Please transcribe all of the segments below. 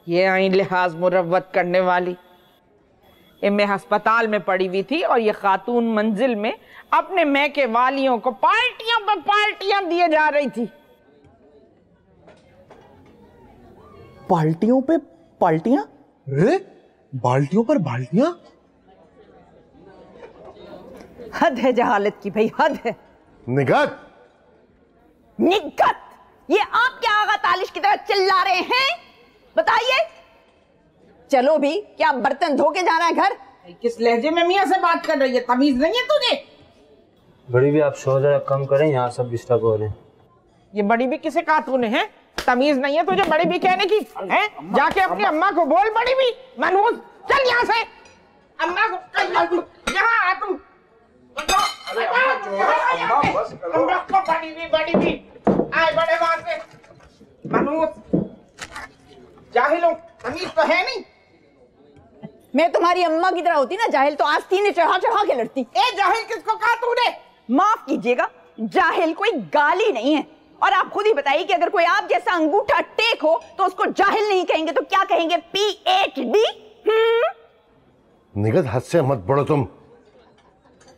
ये आई लिहाज मुरव्वत करने वाली। मैं अस्पताल में पड़ी हुई थी और ये खातून मंजिल में अपने मैं के वालियों को पार्टियां पर पार्टियां दिए जा रही थी। पार्टियों पे पार्टियां? बाल्टियों पर बाल्टियां? हद है जहालत की भाई, हद है। निगत निगत, ये आप क्या आगा तालिश की तरह चिल्ला रहे हैं? बताइए। चलो भी, क्या बर्तन धो के जाना है घर? किस लहजे में मियाँ से बात कर रही है? तमीज नहीं है तुझे? बड़ी भी आप शोर जरा कम करें, यहाँ सब डिस्टर्ब हो रहे हैं। ये बड़ी भी किसे कहा तूने? है तमीज नहीं है तुझे बड़ी भी कहने की? है जाके अपनी अम्मा को बोल बड़ी भी। मनूज चल यहाँ से, अम्मा को कल जल्दी यहाँ आ तू। बड़ी भी आए बड़े बात से। मनूज जाहिल हो, तमीज तो है नहीं। मैं तुम्हारी अम्मा की तरह होती ना जाहिल, तो आज तीन चढ़ा चढ़ा के लड़ती। ए जाहिल किसको कहा तूने? माफ कीजिएगा, जाहिल कोई गाली नहीं है। और आप खुद ही बताइए कि अगर कोई आप जैसा अंगूठा टेक हो तो उसको जाहिल नहीं कहेंगे तो क्या कहेंगे? PhD? निगत हद से मत बढ़ो तुम।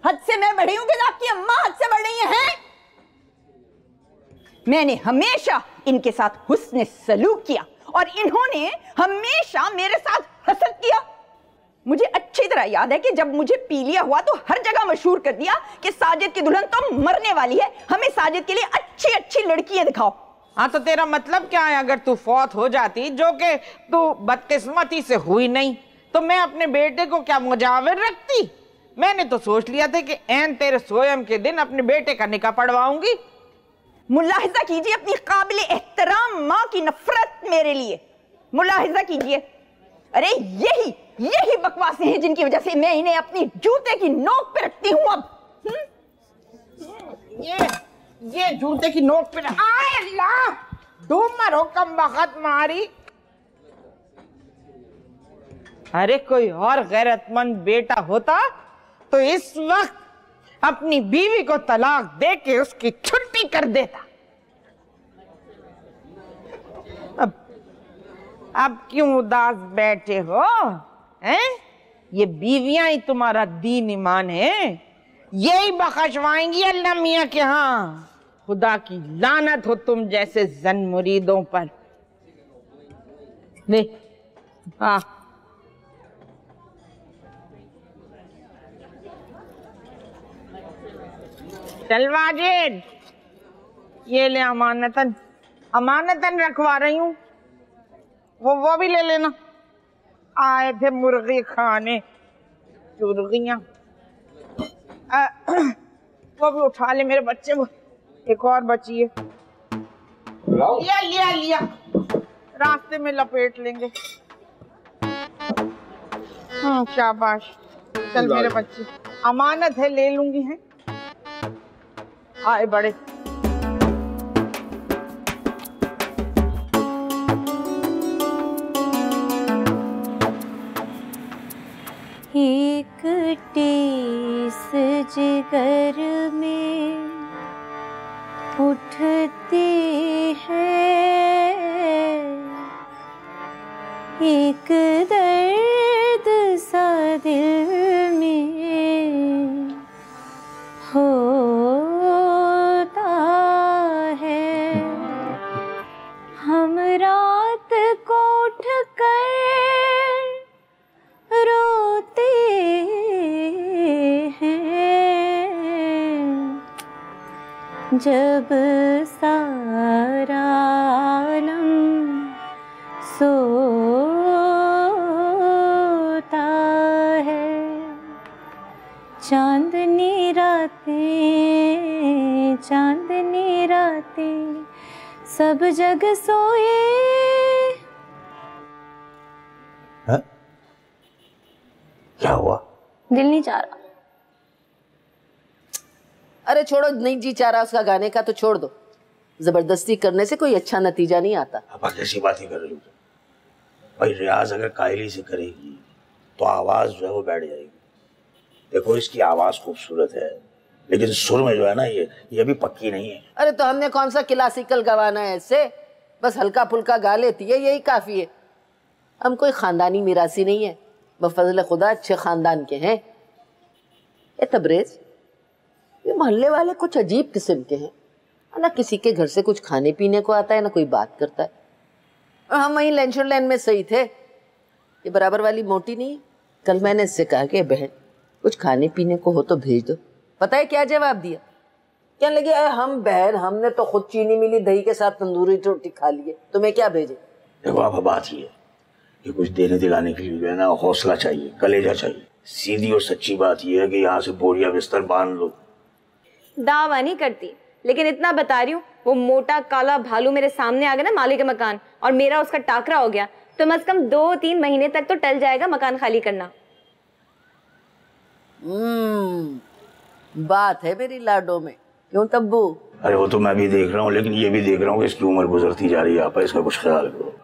हद से मैं बढ़ी हूं कि आपकी अम्मा हद से बढ़ रही है? मैंने हमेशा इनके साथ हुस्न सलूक किया और इन्होंने हमेशा मेरे साथ हसद किया। मुझे अच्छी तरह याद है कि जब मुझे पीलिया हुआ तो हर जगह मशहूर कर दिया कि साजिद की दुल्हन तो मरने वाली है, हमें साजिद के लिए अच्छी अच्छी लड़कियां दिखाओ। हाँ तो तेरा मतलब क्या है? अगर तू फौत हो जाती, जो कि तू बदकिस्मती से हुई नहीं, तो मैं अपने बेटे को क्या मुजाविर रखती? मैंने तो सोच लिया था कि ऐन तेरे सोयम के दिन अपने बेटे का निकाह पढ़वाऊंगी। मुलाहिजा कीजिए अपनी काबिल एहतराम माँ की नफरत मेरे लिए। मुलाहिजा कीजिए। अरे यही बकवासें हैं जिनकी वजह से मैं इन्हें अपनी जूते की नोक पे रखती हूँ। अब ये जूते की नोक पे आए अल्लाह, डूमर हो कम बखत मारी। अरे कोई और गैरतमंद बेटा होता तो इस वक्त अपनी बीवी को तलाक दे के उसकी छुट्टी कर देता। अब क्यों उदास बैठे हो? हैं? ये बीवियां ही तुम्हारा दीन ईमान है, यही बख्शवाएंगी अल्लाह मियाँ के यहाँ। खुदा की लानत हो तुम जैसे जन मुरीदों पर। ले हाँ, चल वाजिद, ये ले अमानतन, अमानतन रखवा रही हूँ, वो भी ले लेना। आए थे मुर्गी खाने, चुर्गियाँ। वो भी उठा ले मेरे बच्चे, वो एक और बची है। लिया रास्ते में लपेट लेंगे। शाबाश, चल मेरे बच्चे, अमानत है, ले लूंगी। है आए बड़े। एक टीस जिगर में उठती है, एक दर्द सा दिल में होता है। हम रात को उठ कर रोते हैं, जब सारा आलम सोता है। चांदनी रातें सब जग सोए। हाँ? क्या हुआ? दिल नहीं चाह रहा। अरे छोड़ो, नहीं जी चाह रहा उसका गाने का तो छोड़ दो। जबरदस्ती करने से कोई अच्छा नतीजा नहीं आता। अब कैसी बात ही कर रही हो भाई? रियाज अगर कायली से करेगी तो आवाज जो है वो बैठ जाएगी। देखो इसकी आवाज खूबसूरत है, लेकिन सुर में जो है ना ये भी पक्की नहीं है। अरे तो हमने कौन सा क्लासिकल गवाना है इससे? बस हल्का फुल्का गा लेती है, यही काफी है। हम कोई खानदानी मिरासी नहीं है, बफजल खुदा अच्छे खानदान के हैं। ये तबरेज, ये मोहल्ले वाले कुछ अजीब किस्म के हैं, ना किसी के घर से कुछ खाने पीने को आता है ना कोई बात करता है। और हम वहीं लेंचर लैन में सही थे, ये बराबर वाली मोटी नहीं है। कल मैंने इससे कहा कि बहन कुछ खाने पीने को हो तो भेज दो। पता है क्या जवाब दिया? क्या लगे हम बहन, हमने तो खुद चीनी मिली दही के साथ तंदूरी रोटी खा लिए, तुम्हें क्या भेजे? देखो आप, बात ये है कि कुछ देने दिलाने के लिए जो है ना हौसला चाहिए, कलेजा चाहिए। सीधी और सच्ची बात यह है कि यहाँ से बोरिया बिस्तर बांध लो। दावा नहीं करती, लेकिन इतना बता रही हूँ, वो मोटा काला भालू मेरे सामने आ गया ना मालिक मकान, और मेरा उसका टाकरा हो गया, तो कम से कम 2-3 महीने तक तो टल जाएगा मकान खाली करना। बात है मेरी लाडो में। क्यों तब्बू? अरे वो तो मैं भी देख रहा हूँ, लेकिन ये भी देख रहा हूँ कि इसकी उम्र गुजरती जा रही है। आप इसका कुछ ख्याल करो।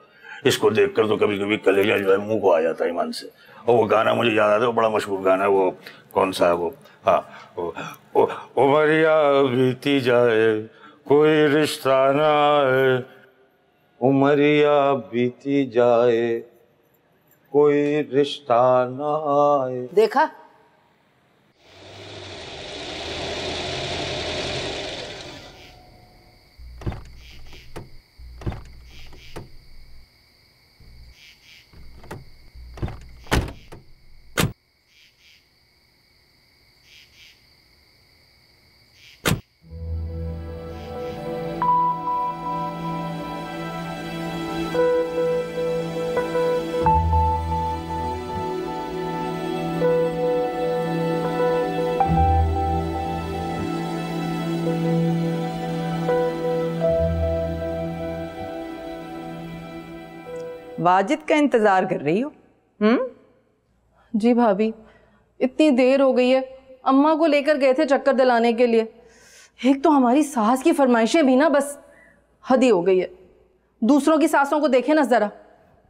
इसको देखकर तो कभी कभी कलेजा जो है मुंह को आ जाता है ईमान से। और वो गाना मुझे याद आता है, वो बड़ा मशहूर गाना है, वो कौन सा है वो? हाँ, उमरिया बीती जाए कोई रिश्ता ना आए, उमरिया बीती जाए कोई रिश्ता ना आए। देखा, वाजिद का इंतजार कर रही हो? जी भाभी, इतनी देर हो गई है। अम्मा को लेकर गए थे चक्कर दिलाने के लिए। एक तो हमारी सास की फरमाइशें भी ना बस हद ही हो गई है। दूसरों की सासों को देखे ना ज़रा,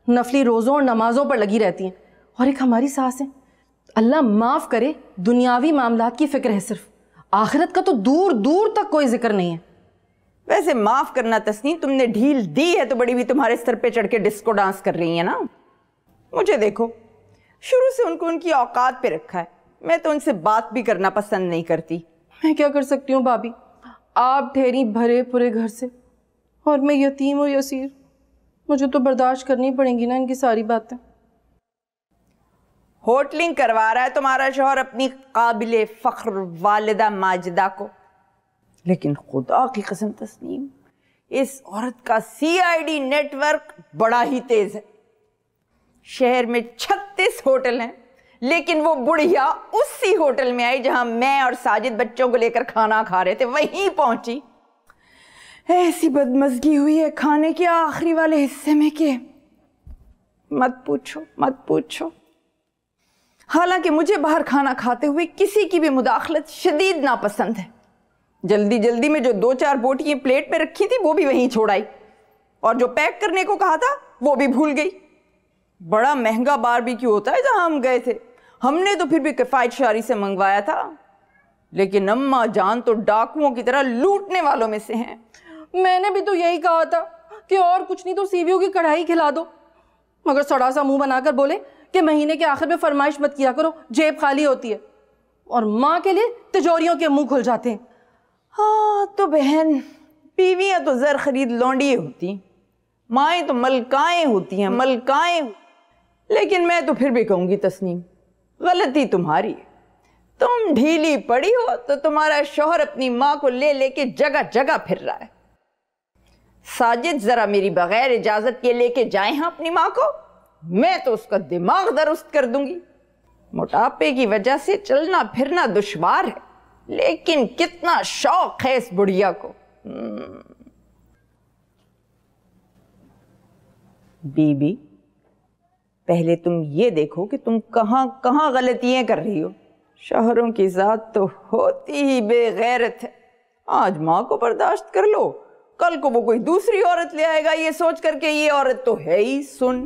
नफली रोज़ों और नमाजों पर लगी रहती हैं, और एक हमारी सास है, अल्लाह माफ़ करे, दुनियावी मामलात की फ़िक्र है सिर्फ, आखिरत का तो दूर दूर तक कोई जिक्र नहीं है। वैसे माफ करना तस्नीम, तुमने ढील दी है तो बड़ी भी तुम्हारे सर पे चढ़ के डिस्को डांस कर रही है ना। मुझे देखो, शुरू से उनको उनकी औकात पे रखा है, मैं तो उनसे बात भी करना पसंद नहीं करती। मैं क्या कर सकती हूँ भाभी, आप ठहरी भरे पूरे घर से और मैं यतीम और यसीर, मुझे तो बर्दाश्त करनी पड़ेंगी ना इनकी सारी बातें। होटलिंग करवा रहा है तुम्हारा शौहर अपनी काबिले फख्र वालिदा माजिदा को, लेकिन खुदा की कसम तस्नीम, इस औरत का CID नेटवर्क बड़ा ही तेज है। शहर में 36 होटल हैं, लेकिन वो बुढ़िया उसी होटल में आई जहां मैं और साजिद बच्चों को लेकर खाना खा रहे थे, वहीं पहुंची। ऐसी बदमज़गी हुई है खाने के आखिरी वाले हिस्से में कि मत पूछो मत पूछो। हालांकि मुझे बाहर खाना खाते हुए किसी की भी मुदाखलत शदीद नापसंद है। जल्दी जल्दी में जो 2-4 बोटियां प्लेट पे रखी थी वो भी वहीं छोड़ आई, और जो पैक करने को कहा था वो भी भूल गई। बड़ा महंगा बारबेक्यू होता है जहां हम गए थे, हमने तो फिर भी किफायत शारी से मंगवाया था, लेकिन अम्मा जान तो डाकुओं की तरह लूटने वालों में से हैं। मैंने भी तो यही कहा था कि और कुछ नहीं तो सीवियों की कढ़ाई खिला दो, मगर सड़ा सा मुंह बनाकर बोले कि महीने के आखिर में फरमाइश मत किया करो, जेब खाली होती है, और माँ के लिए तिजोरियों के मुंह खुल जाते हैं। हाँ तो बहन, बीवियां तो जर खरीद लौंडी होती, माएँ तो मलकाएं होती हैं, मलकाएं। लेकिन मैं तो फिर भी कहूंगी तस्नीम, गलती तुम्हारी है। तुम ढीली पड़ी हो तो तुम्हारा शौहर अपनी माँ को ले लेके जगह जगह फिर रहा है। साजिद जरा मेरी बगैर इजाजत के लेके जाए हैं अपनी माँ को, मैं तो उसका दिमाग दुरुस्त कर दूंगी। मोटापे की वजह से चलना फिरना दुश्वार है, लेकिन कितना शौक है इस बुढ़िया को। बीबी, पहले तुम ये देखो कि तुम कहां कहां गलतियां कर रही हो। शौहरों की जात तो होती ही बेगैरत है। आज माँ को बर्दाश्त कर लो, कल को वो कोई दूसरी औरत ले आएगा ये सोच करके ये औरत तो है ही सुन।